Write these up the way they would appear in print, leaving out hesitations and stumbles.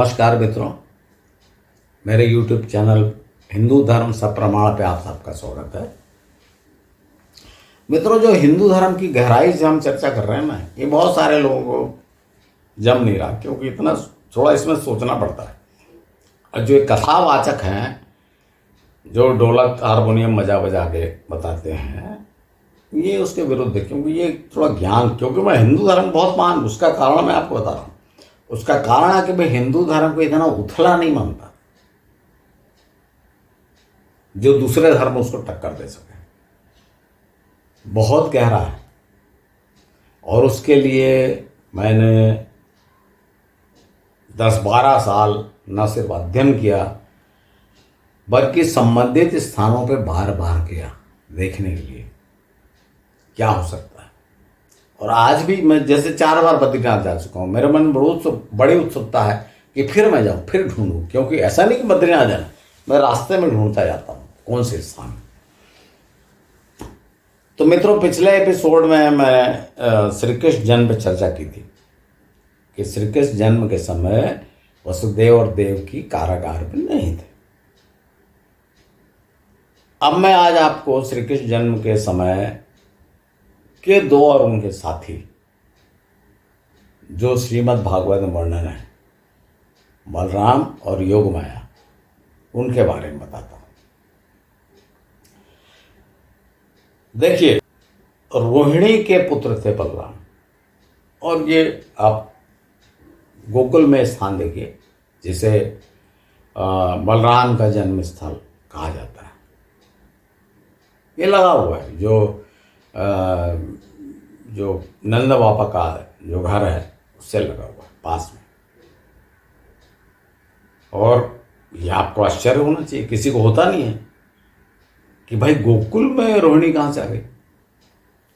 नमस्कार मित्रों, मेरे YouTube चैनल हिंदू धर्म सप्रमाण पे आप सबका स्वागत है। मित्रों, जो हिंदू धर्म की गहराई से हम चर्चा कर रहे हैं ना, ये बहुत सारे लोगों को जम नहीं रहा, क्योंकि इतना थोड़ा इसमें सोचना पड़ता है। और जो कथावाचक हैं, जो ढोलक हारमोनियम बजा बजा के बताते हैं, ये उसके विरुद्ध है, क्योंकि ये थोड़ा ज्ञान, क्योंकि मैं हिंदू धर्म बहुत मान, उसका कारण मैं आपको बता रहा हूँ। उसका कारण है कि मैं हिंदू धर्म को इतना उथला नहीं मानता जो दूसरे धर्म उसको टक्कर दे सके। बहुत गहरा है, और उसके लिए मैंने 10-12 साल न सिर्फ अध्ययन किया, बल्कि संबंधित स्थानों पे बार बार गया देखने के लिए क्या हो सकता है। और आज भी मैं जैसे 4 बार बद्रीनाथ जा चुका हूँ, मेरे मन में बड़ी उत्सुकता है कि फिर मैं जाऊँ, फिर ढूंढूं, क्योंकि ऐसा नहीं कि बद्रीनाथ जाना, मैं रास्ते में ढूंढता जाता हूँ कौन से स्थान। तो मित्रों, पिछले एपिसोड में मैं श्री कृष्ण जन्म पर चर्चा की थी कि श्री कृष्ण जन्म के समय वसुदेव और देवकी कारागार में नहीं थे। अब मैं आज आपको श्री कृष्ण जन्म के समय के 2 और उनके साथी, जो श्रीमद् भागवत में वर्णन है, बलराम और योग माया, उनके बारे में बताता हूं। देखिए, रोहिणी के पुत्र थे बलराम, और ये आप गोकुल में स्थान देखिए, जिसे बलराम का जन्म स्थल कहा जाता है। ये लगा हुआ है, जो नंद बाबा का जो घर है उससे लगा हुआ है पास में। और ये आपको आश्चर्य होना चाहिए, किसी को होता नहीं है कि भाई गोकुल में रोहिणी कहाँ से आ गई। तो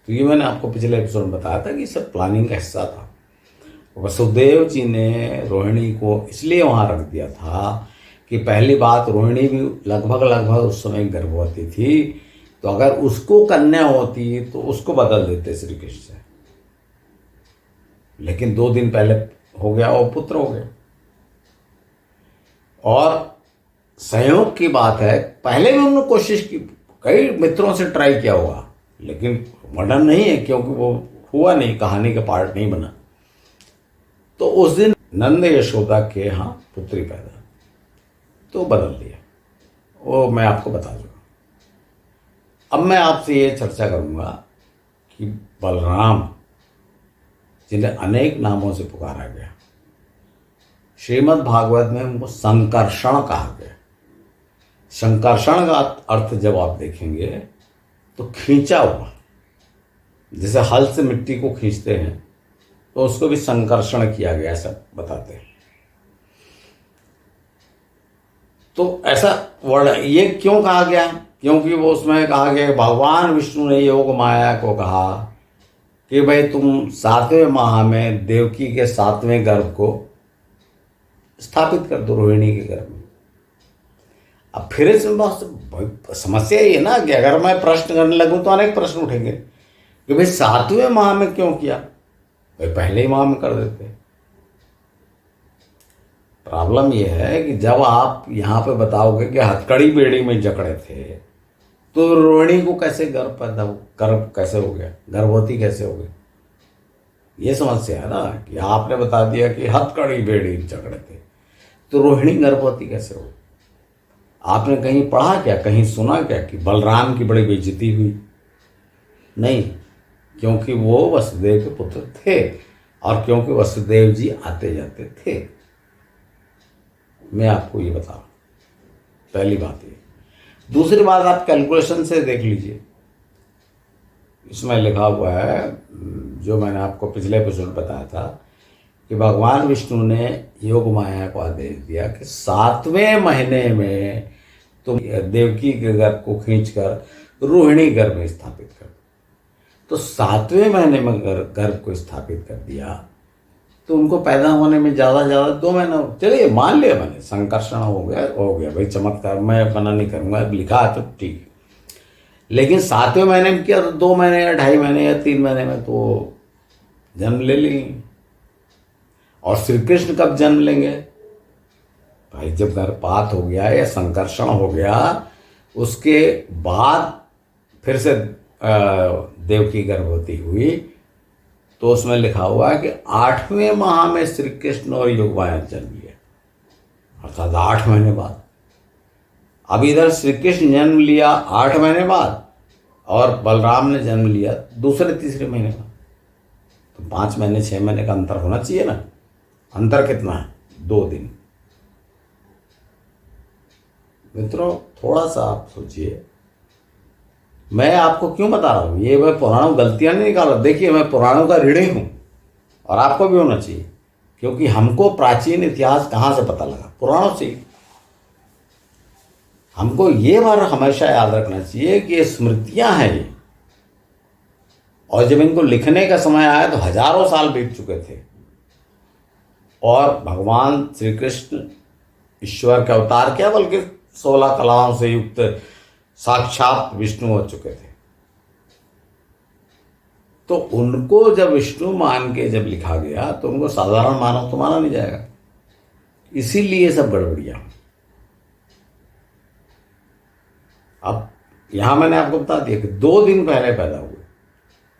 ये मैंने आपको पिछले एपिसोड में बताया था कि सब प्लानिंग का हिस्सा था। वसुदेव जी ने रोहिणी को इसलिए वहाँ रख दिया था कि पहली बात, रोहिणी भी लगभग उस समय गर्भवती थी, तो अगर उसको कन्या होती तो उसको बदल देते श्री कृष्ण से, लेकिन 2 दिन पहले हो गया और पुत्र हो गया। और संयोग की बात है, पहले भी उन्होंने कोशिश की, कई मित्रों से ट्राई किया होगा, लेकिन वर्णन नहीं है, क्योंकि वो हुआ नहीं, कहानी का पार्ट नहीं बना। तो उस दिन नंद यशोदा के यहाँ पुत्री पैदा, तो बदल दिया, वो मैं आपको बता दूंगा। अब मैं आपसे ये चर्चा करूंगा कि बलराम, जिन्हें अनेक नामों से पुकारा गया, श्रीमद् भागवत में उनको संकर्षण कहा गया। संकर्षण का अर्थ जब आप देखेंगे तो खींचा हुआ, जैसे हल से मिट्टी को खींचते हैं, तो उसको भी संकर्षण किया गया, ऐसा बताते हैं। तो ऐसा वर्ड ये क्यों कहा गया? क्योंकि वो उसमें कहा गया, भगवान विष्णु ने योग माया को कहा कि भाई तुम 7वें माह में देवकी के 7वें गर्भ को स्थापित कर दो रोहिणी के गर्भ में। अब फिर इसमें बहुत समस्या ये है ना कि अगर मैं प्रश्न करने लगूं तो अनेक प्रश्न उठेंगे कि भाई 7वें माह में क्यों किया, भाई पहले ही माह में कर देते। प्रॉब्लम यह है कि जब आप यहाँ पे बताओगे कि हथकड़ी बेड़ी में जकड़े थे, तो रोहिणी को कैसे गर्भ कैसे हो गया, गर्भवती कैसे हो गई? ये समस्या है ना कि आपने बता दिया कि हथकड़ी बेड़ी जकड़े थे, तो रोहिणी गर्भवती कैसे हो? आपने कहीं पढ़ा क्या, कहीं सुना क्या कि बलराम की बड़ी बेइज्जती हुई? नहीं, क्योंकि वो वसुदेव के पुत्र थे, और क्योंकि वसुदेव जी आते जाते थे। मैं आपको ये बता रहा हूं, पहली बात ये। दूसरी बात, आप कैलकुलेशन से देख लीजिए, इसमें लिखा हुआ है, जो मैंने आपको पिछले एपिसोड बताया था, कि भगवान विष्णु ने योग माया को आदेश दिया कि 7वें महीने में तुम देवकी के गर्भ को खींचकर रोहिणी गर्भ में स्थापित कर दो। तो 7वें महीने में गर्भ को स्थापित कर दिया, तो उनको पैदा होने में ज़्यादा 2 महीना, चलिए मान लिया मैंने, संकर्षण हो गया भाई, चमत्कार, मैं मना नहीं करूँगा, लिखा है तो ठीक है। लेकिन 7वें महीने में किया तो 2 महीने या 2.5 महीने या 3 महीने में तो जन्म ले लेंगे। और श्री कृष्ण कब जन्म लेंगे? भाई जब गर्भपात हो गया या संकर्षण हो गया, उसके बाद फिर से देवकी गर्भवती हुई, तो उसमें लिखा हुआ है कि 8वें माह में श्री कृष्ण और योगमाया जन्म लिया, अर्थात 8 महीने बाद। अब इधर श्री कृष्ण जन्म लिया 8 महीने बाद और बलराम ने जन्म लिया दूसरे तीसरे महीने बाद, तो 5 महीने 6 महीने का अंतर होना चाहिए ना। अंतर कितना है? 2 दिन। मित्रों थोड़ा सा आप सोचिए, मैं आपको क्यों बता रहा हूँ, ये मैं पुराणों गलतियां नहीं निकाल रहा। देखिए मैं पुराणों का ऋणी हूँ और आपको भी होना चाहिए, क्योंकि हमको प्राचीन इतिहास कहाँ से पता लगा? पुराणों से। हमको ये बार हमेशा याद रखना चाहिए कि ये स्मृतियां हैं ये, और जब इनको लिखने का समय आया तो हजारों साल बीत चुके थे, और भगवान श्री कृष्ण ईश्वर का अवतार क्या बल्कि 16 कलाओं से युक्त साक्षात विष्णु हो चुके थे। तो उनको जब विष्णु मान के जब लिखा गया तो उनको साधारण मानव तो माना नहीं जाएगा, इसीलिए सब गड़बड़ियां। अब यहां मैंने आपको बता दिया कि 2 दिन पहले पैदा हुए,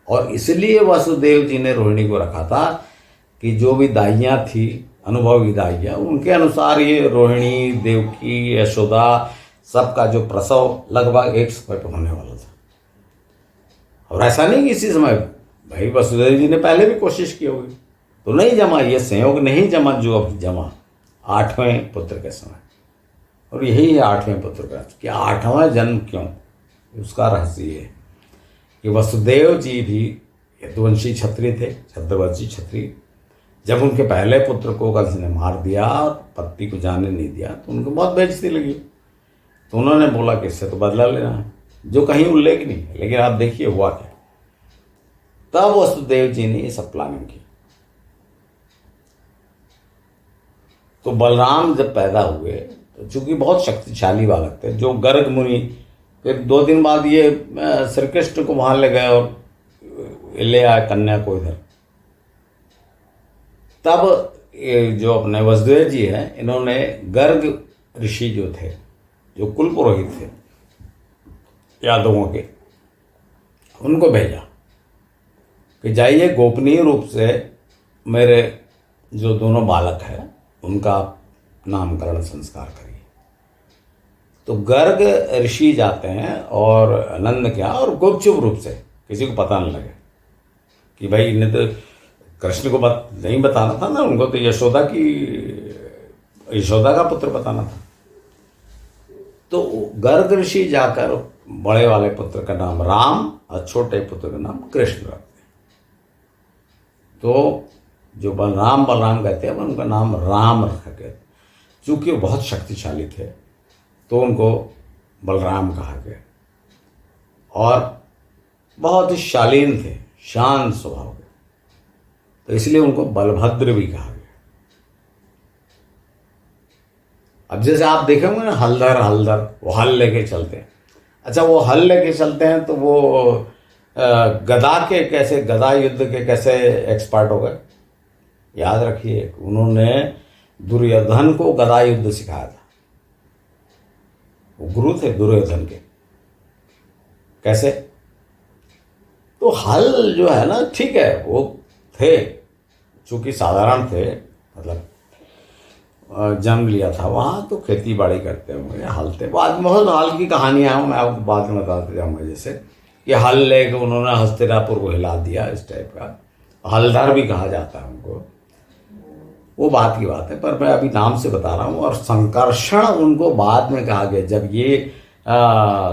और इसलिए वसुदेव जी ने रोहिणी को रखा था कि जो भी दाइयां थी, अनुभवी दाइयां, उनके अनुसार ये रोहिणी, देवकी, यशोदा सबका जो प्रसव लगभग एक समय पर होने वाला था। और ऐसा नहीं कि इसी समय, भाई वसुदेव जी ने पहले भी कोशिश की होगी, तो नहीं जमा, ये संयोग नहीं जमा जो अब जमा 8वें पुत्र के समय। और यही है 8वें पुत्र का कि 8वां जन्म क्यों, उसका रहस्य ये है कि वसुदेव जी भी यदुवंशी क्षत्रिय थे, छद्रवंशी क्षत्रिय। जब उनके पहले पुत्र को कंस ने मार दिया, पत्नी को जाने नहीं दिया, तो उनको बहुत बेइज्जती लगी। तो उन्होंने बोला कि इससे तो बदला लेना है, जो कहीं उल्लेख नहीं है, लेकिन आप देखिए हुआ क्या। तब वसुदेव जी ने ये सब प्लानिंग की। तो बलराम जब पैदा हुए तो चूंकि बहुत शक्तिशाली बालक थे, जो गर्ग मुनि, फिर 2 दिन बाद ये श्री कृष्ण को वहां ले गए और ले आए कन्या को इधर। तब जो अपने वसुदेव जी हैं, इन्होंने गर्ग ऋषि जो थे, जो कुल पुरोहित थे यादवों के, उनको भेजा कि जाइए गोपनीय रूप से मेरे जो दोनों बालक हैं उनका नामकरण संस्कार करिए। तो गर्ग ऋषि जाते हैं और नंद क्या, और गुपचुप रूप से, किसी को पता नहीं लगे कि भाई इन्हें तो कृष्ण को नहीं बताना था ना, उनको तो यशोदा का पुत्र बताना था। तो गर्ग ऋषि जाकर बड़े वाले पुत्र का नाम राम और छोटे पुत्र का नाम कृष्ण रखते। तो जो बलराम कहते हैं, उनका नाम राम रखा गया। चूंकि वो बहुत शक्तिशाली थे तो उनको बलराम कहा गया, और बहुत ही शालीन थे, शांत स्वभाव के, तो इसलिए उनको बलभद्र भी कहा गया। अब जैसे आप देखेंगे ना हलधर वो हल लेके चलते हैं। अच्छा, वो हल लेके चलते हैं तो वो गदा युद्ध के कैसे एक्सपर्ट हो गए? याद रखिए, उन्होंने दुर्योधन को गदा युद्ध सिखाया था। वो गुरु थे दुर्योधन के। कैसे? तो हल जो है ना, ठीक है, वो थे, चूंकि साधारण थे, मतलब जन्म लिया था वहाँ, तो खेती बाड़ी करते होंगे, हल थे। बाद में बहुत हाल की कहानियाँ हैं, मैं आपको बाद में बताते जाऊँगा। जैसे कि हल लेके उन्होंने हस्तिनापुर को हिला दिया, इस टाइप का। हलधर भी कहा जाता है उनको, वो बात की बात है, पर मैं अभी नाम से बता रहा हूँ। और संकर्षण उनको बाद में कहा गया, जब ये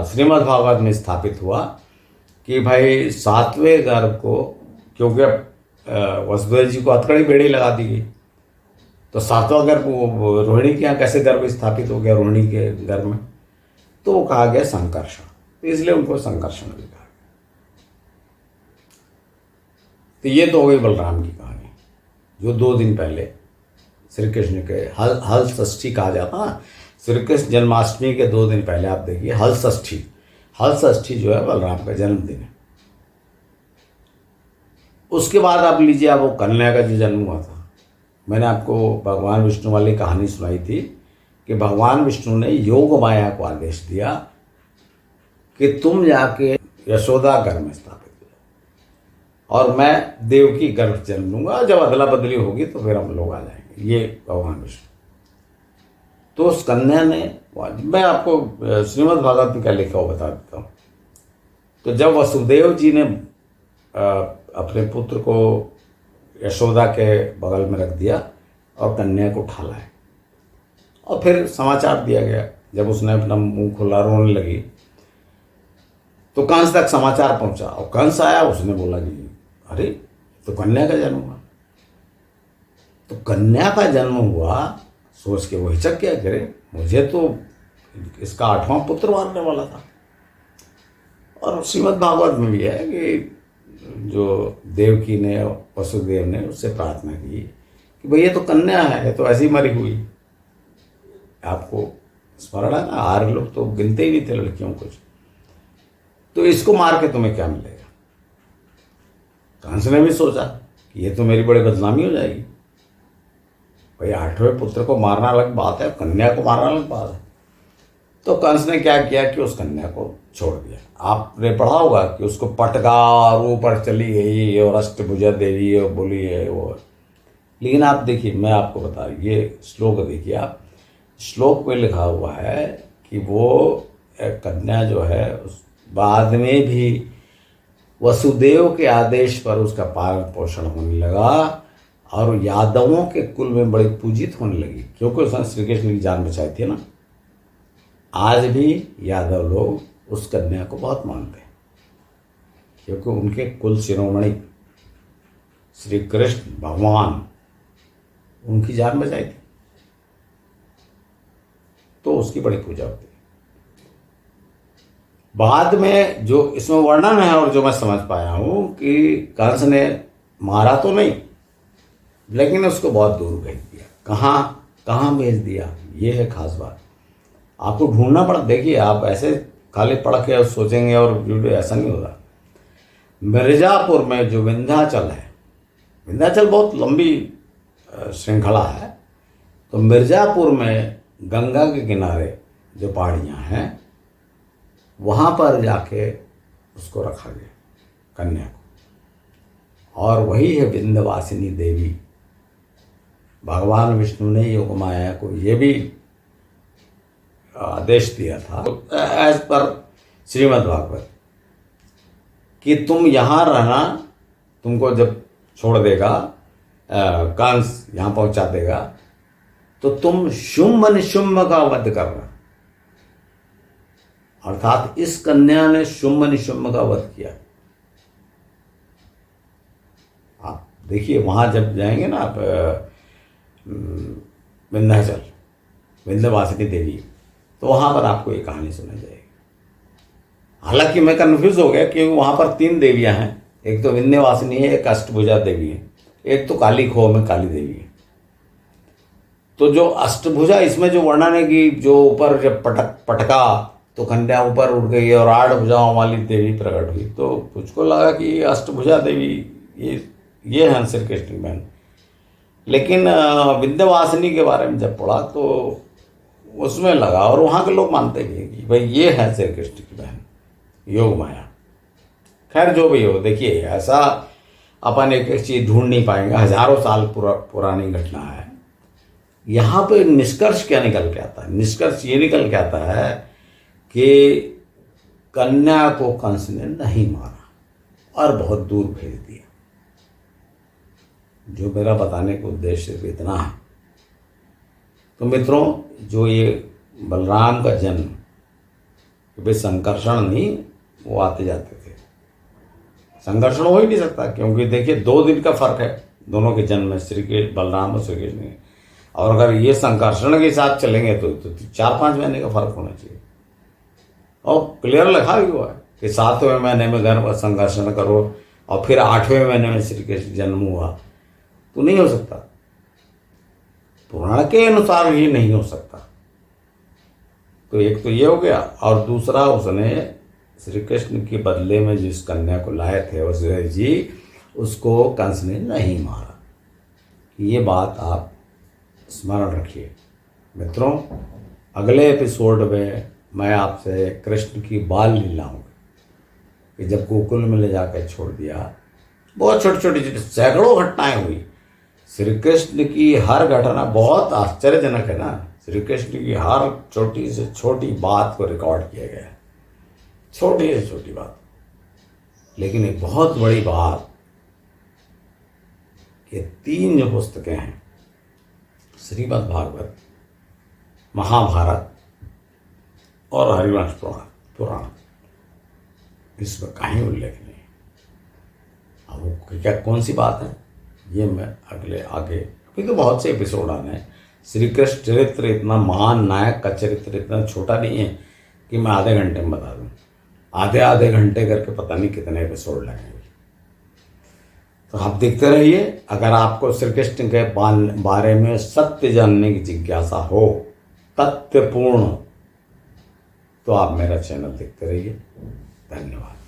श्रीमद् भागवत में स्थापित हुआ कि भाई 7वें गर्भ को, क्योंकि वसुदेव जी को हथकड़ी बेड़ी लगा दी गई, तो 7वां गर्भ रोहिणी के यहाँ कैसे गर्भ स्थापित हो गया, रोहिणी के गर्भ में, तो वो कहा गया संकर्षण, तो इसलिए उनको संकर्षण भी कहा गया। तो ये तो हो गई बलराम की कहानी, जो 2 दिन पहले श्री कृष्ण के हल षष्ठी कहा जाता ना, श्री कृष्ण जन्माष्टमी के 2 दिन पहले आप देखिए हल षष्ठी जो है बलराम का जन्मदिन है। उसके बाद आप लीजिए, आप वो कन्या का जो जन्म हुआ था, मैंने आपको भगवान विष्णु वाली कहानी सुनाई थी कि भगवान विष्णु ने योग माया को आदेश दिया कि तुम जाके यशोदा घर में स्थापित हो और मैं देवकी गर्भ जन्म लूंगा, जब अदला बदली होगी तो फिर हम लोग आ जाएंगे। ये भगवान विष्णु। तो उस कन्या ने, मैं आपको श्रीमद् भागवत में क्या लिखा हुआ बता देता हूँ। तो जब वसुदेव जी ने अपने पुत्र को यशोदा के बगल में रख दिया और कन्या को उठा लाए, और फिर समाचार दिया गया, जब उसने अपना मुंह खुला रोने लगी तो कंस तक समाचार पहुंचा, और कंस आया, उसने बोला कि अरे तो कन्या का जन्म हुआ। तो कन्या का जन्म हुआ सोच के वो हिचक क्या करे, मुझे तो इसका 8वां पुत्र मारने वाला था। और श्रीमद् भागवत में भी है कि जो देवकी ने, वसुदेव ने उससे प्रार्थना की कि भाई ये तो कन्या है, ये तो ऐसी मरी हुई। आपको स्मरण है ना, 8 लोग तो गिनते ही नहीं थे लड़कियों कुछ, तो इसको मार के तुम्हें क्या मिलेगा। कंस ने भी सोचा कि ये तो मेरी बड़ी बदनामी हो जाएगी। भाई 8वें पुत्र को मारना अलग बात है, कन्या को मारना अलग बात है। तो कंस ने क्या किया कि उस कन्या को छोड़ दिया। आपने पढ़ा होगा कि उसको पटका और ऊपर चली गई और अष्टभुजा देवी और बोली है वो। लेकिन आप देखिए, मैं आपको बता, ये श्लोक देखिए आप, श्लोक में लिखा हुआ है कि वो कन्या जो है उस बाद में भी वसुदेव के आदेश पर उसका पालन पोषण होने लगा और यादवों के कुल में बड़ी पूजित होने लगी, क्योंकि उसने श्री कृष्ण की जान बचाई थी ना। आज भी यादव लोग उस कन्या को बहुत मानते हैं, क्योंकि उनके कुल शिरोमणि श्री कृष्ण भगवान उनकी जान बचाई थी, तो उसकी बड़ी पूजा होती है। बाद में जो इसमें वर्णन है और जो मैं समझ पाया हूं कि कंस ने मारा तो नहीं, लेकिन उसको बहुत दूर भेज दिया। कहाँ भेज दिया, ये है खास बात। आपको ढूंढना पड़ा। देखिए, आप ऐसे खाली पढ़ के सोचेंगे और वीडियो, ऐसा नहीं होगा। मिर्जापुर में जो विंध्याचल है, विंध्याचल बहुत लंबी श्रृंखला है, तो मिर्जापुर में गंगा के किनारे जो पहाड़ियाँ हैं, वहाँ पर जाके उसको रखा गया कन्या को, और वही है विंध्यवासिनी देवी। भगवान विष्णु ने योग माया को ये भी आदेश दिया था एज पर श्रीमद् भागवत कि तुम यहाँ रहना, तुमको जब छोड़ देगा कंस, यहाँ पहुँचा देगा, तो तुम शुंभ निशुंभ का वध करना। अर्थात इस कन्या ने शुंभ निशुंभ का वध किया। आप देखिए, वहां जब जाएंगे ना आप विंध्याचल, विंध्यवासिनी देवी, तो वहां पर आपको ये कहानी सुनाई जाएगी। हालांकि मैं कन्फ्यूज हो गया क्योंकि वहां पर 3 देवियां हैं, एक तो विंध्यवासिनी है, एक अष्टभुजा देवी है, एक तो काली खोह में काली देवी है। तो जो अष्टभुजा, इसमें जो वर्णन है कि जो ऊपर जब पटका तो कन्या ऊपर उड़ गई और 8 भुजाओं वाली देवी प्रकट हुई, तो मुझको लगा कि अष्टभुजा देवी ये है श्री कृष्ण की बहन। लेकिन विंध्यवासिनी के बारे में जब पढ़ा तो उसमें लगा, और वहाँ के लोग मानते भी हैं कि भाई ये है श्री कृष्ण की बहन योग माया। खैर जो भी हो, देखिए ऐसा अपन एक चीज़ ढूंढ नहीं पाएंगे, हजारों साल पुरानी घटना है। यहाँ पे निष्कर्ष क्या निकल के आता है? निष्कर्ष ये निकल के आता है कि कन्या को कंस ने नहीं मारा और बहुत दूर भेज दिया। जो मेरा बताने का उद्देश्य सिर्फ इतना है। तो मित्रों, जो ये बलराम का जन्म, भाई संकर्षण नहीं, वो आते जाते थे, संघर्षण हो ही नहीं सकता, क्योंकि देखिए 2 दिन का फर्क है दोनों के जन्म में, श्री कृष्ण बलराम और श्री कृष्ण। और अगर ये संकर्षण के साथ चलेंगे तो 4-5 महीने का फर्क होना चाहिए। और क्लियर लिखा भी हुआ है कि 7वें महीने में गर्भ संकर्षण करो और फिर 8वें महीने में श्री कृष्ण जन्म हुआ, तो नहीं हो सकता। पुराण के अनुसार ये नहीं हो सकता। तो एक तो ये हो गया, और दूसरा उसने श्री कृष्ण के बदले में जिस कन्या को लाए थे वसुदेव जी, उसको कंस ने नहीं मारा। ये बात आप स्मरण रखिए मित्रों। अगले एपिसोड में मैं आपसे कृष्ण की बाल लीला होंगी कि जब गोकुल में ले जाकर छोड़ दिया, बहुत छोटी छोटी सैकड़ों घटनाएं हुई। श्री कृष्ण की हर घटना बहुत आश्चर्यजनक है ना। श्री कृष्ण की हर छोटी से छोटी बात को रिकॉर्ड किया गया है, छोटी से छोटी बात। लेकिन एक बहुत बड़ी बात, ये 3 जो पुस्तकें हैं, श्रीमद् भागवत, महाभारत और हरिवंश पुराण, इसमें कहीं उल्लेख नहीं। अब वो क्या कौन सी बात है, ये मैं आगे अभी तो बहुत से एपिसोड आने हैं। श्री कृष्ण चरित्र इतना महान नायक का चरित्र इतना छोटा नहीं है कि मैं आधे घंटे में बता दूं। आधे आधे घंटे करके पता नहीं कितने एपिसोड लगेंगे। तो आप देखते रहिए। अगर आपको श्री कृष्ण के बारे में सत्य जानने की जिज्ञासा हो, तथ्यपूर्ण, तो आप मेरा चैनल देखते रहिए। धन्यवाद।